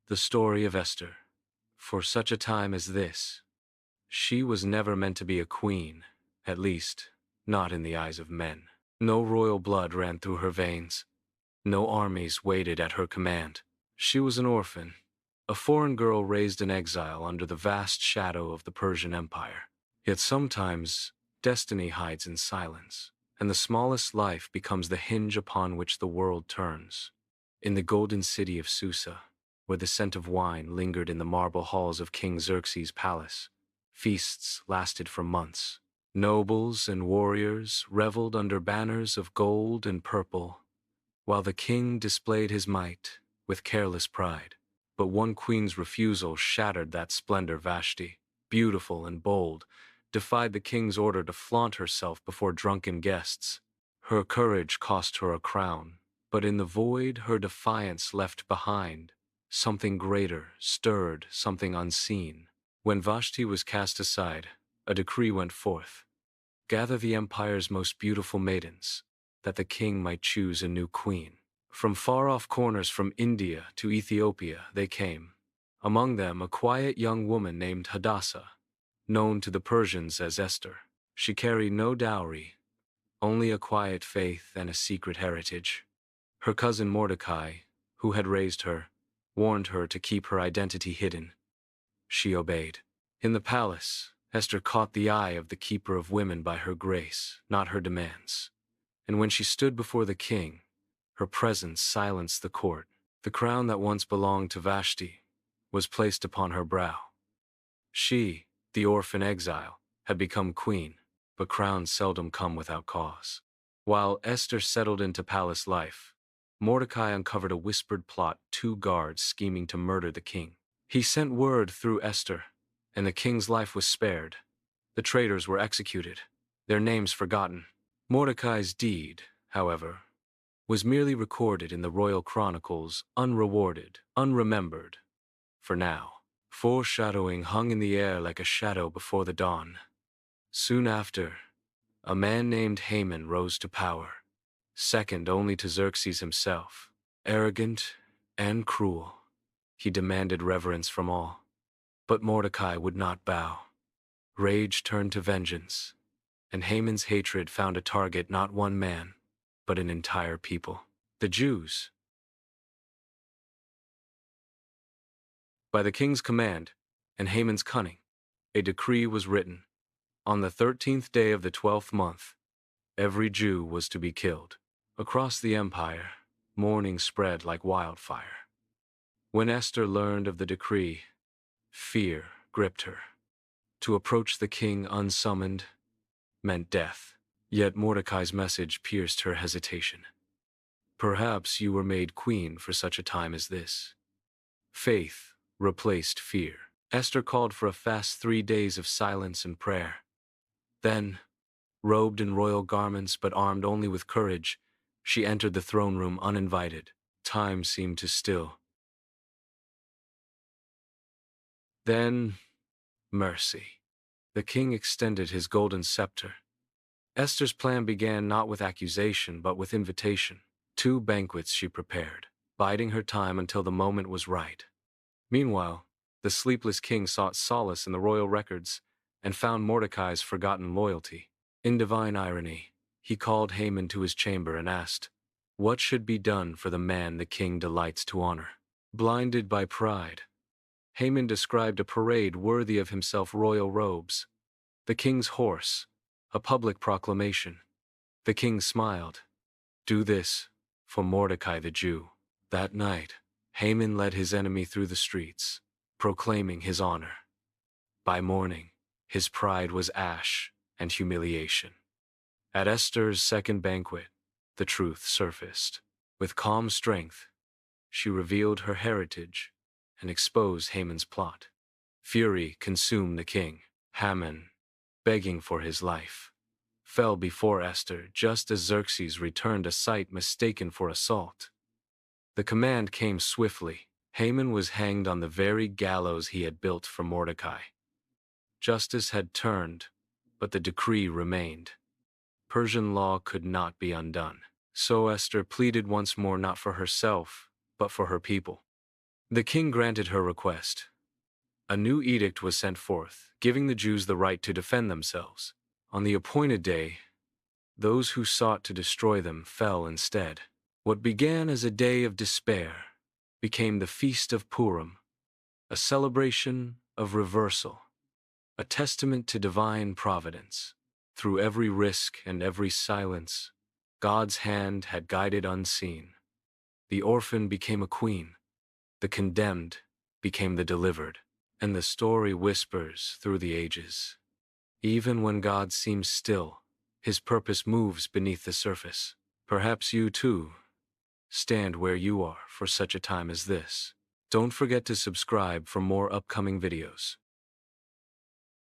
The story of Esther. For such a time as this, she was never meant to be a queen, at least, not in the eyes of men. No royal blood ran through her veins. No armies waited at her command. She was an orphan, a foreign girl raised in exile under the vast shadow of the Persian Empire. Yet sometimes, destiny hides in silence, and the smallest life becomes the hinge upon which the world turns. In the golden city of Susa, where the scent of wine lingered in the marble halls of King Xerxes' palace, feasts lasted for months. Nobles and warriors reveled under banners of gold and purple, while the king displayed his might with careless pride. But one queen's refusal shattered that splendor. Vashti, beautiful and bold, defied the king's order to flaunt herself before drunken guests. Her courage cost her a crown, but in the void her defiance left behind something greater, stirred something unseen. When Vashti was cast aside, a decree went forth: gather the empire's most beautiful maidens, that the king might choose a new queen. From far-off corners from India to Ethiopia they came. Among them a quiet young woman named Hadassah, known to the Persians as Esther. She carried no dowry, only a quiet faith and a secret heritage. Her cousin Mordecai, who had raised her, warned her to keep her identity hidden. She obeyed. In the palace, Esther caught the eye of the keeper of women by her grace, not her demands. And when she stood before the king, her presence silenced the court. The crown that once belonged to Vashti was placed upon her brow. She, the orphan exile, had become queen, but crowns seldom come without cause. While Esther settled into palace life, Mordecai uncovered a whispered plot: two guards scheming to murder the king. He sent word through Esther, and the king's life was spared. The traitors were executed, their names forgotten. Mordecai's deed, however, was merely recorded in the royal chronicles, unrewarded, unremembered, for now. Foreshadowing hung in the air like a shadow before the dawn. Soon after, a man named Haman rose to power, second only to Xerxes himself. Arrogant and cruel, he demanded reverence from all. But Mordecai would not bow. Rage turned to vengeance, and Haman's hatred found a target: not one man, but an entire people. The Jews. By the king's command, and Haman's cunning, a decree was written. On the 13th day of the 12th month, every Jew was to be killed. Across the empire, mourning spread like wildfire. When Esther learned of the decree, fear gripped her. To approach the king unsummoned meant death. Yet Mordecai's message pierced her hesitation. Perhaps you were made queen for such a time as this. Faith replaced fear. Esther called for a fast 3 days of silence and prayer. Then, robed in royal garments but armed only with courage, she entered the throne room uninvited. Time seemed to still. Then, mercy. The king extended his golden scepter. Esther's plan began not with accusation but with invitation. 2 banquets she prepared, biding her time until the moment was right. Meanwhile, the sleepless king sought solace in the royal records and found Mordecai's forgotten loyalty. In divine irony, he called Haman to his chamber and asked, what should be done for the man the king delights to honor? Blinded by pride, Haman described a parade worthy of himself: royal robes, the king's horse, a public proclamation. The king smiled. Do this for Mordecai the Jew. That night, Haman led his enemy through the streets, proclaiming his honor. By morning, his pride was ash and humiliation. At Esther's second banquet, the truth surfaced. With calm strength, she revealed her heritage and exposed Haman's plot. Fury consumed the king. Haman, begging for his life, fell before Esther just as Xerxes returned, a sight mistaken for assault. The command came swiftly. Haman was hanged on the very gallows he had built for Mordecai. Justice had turned, but the decree remained. Persian law could not be undone. So Esther pleaded once more, not for herself, but for her people. The king granted her request. A new edict was sent forth, giving the Jews the right to defend themselves. On the appointed day, those who sought to destroy them fell instead. What began as a day of despair became the Feast of Purim, a celebration of reversal, a testament to divine providence. Through every risk and every silence, God's hand had guided unseen. The orphan became a queen, the condemned became the delivered, and the story whispers through the ages. Even when God seems still, his purpose moves beneath the surface. Perhaps you, too, stand where you are for such a time as this. Don't forget to subscribe for more upcoming videos.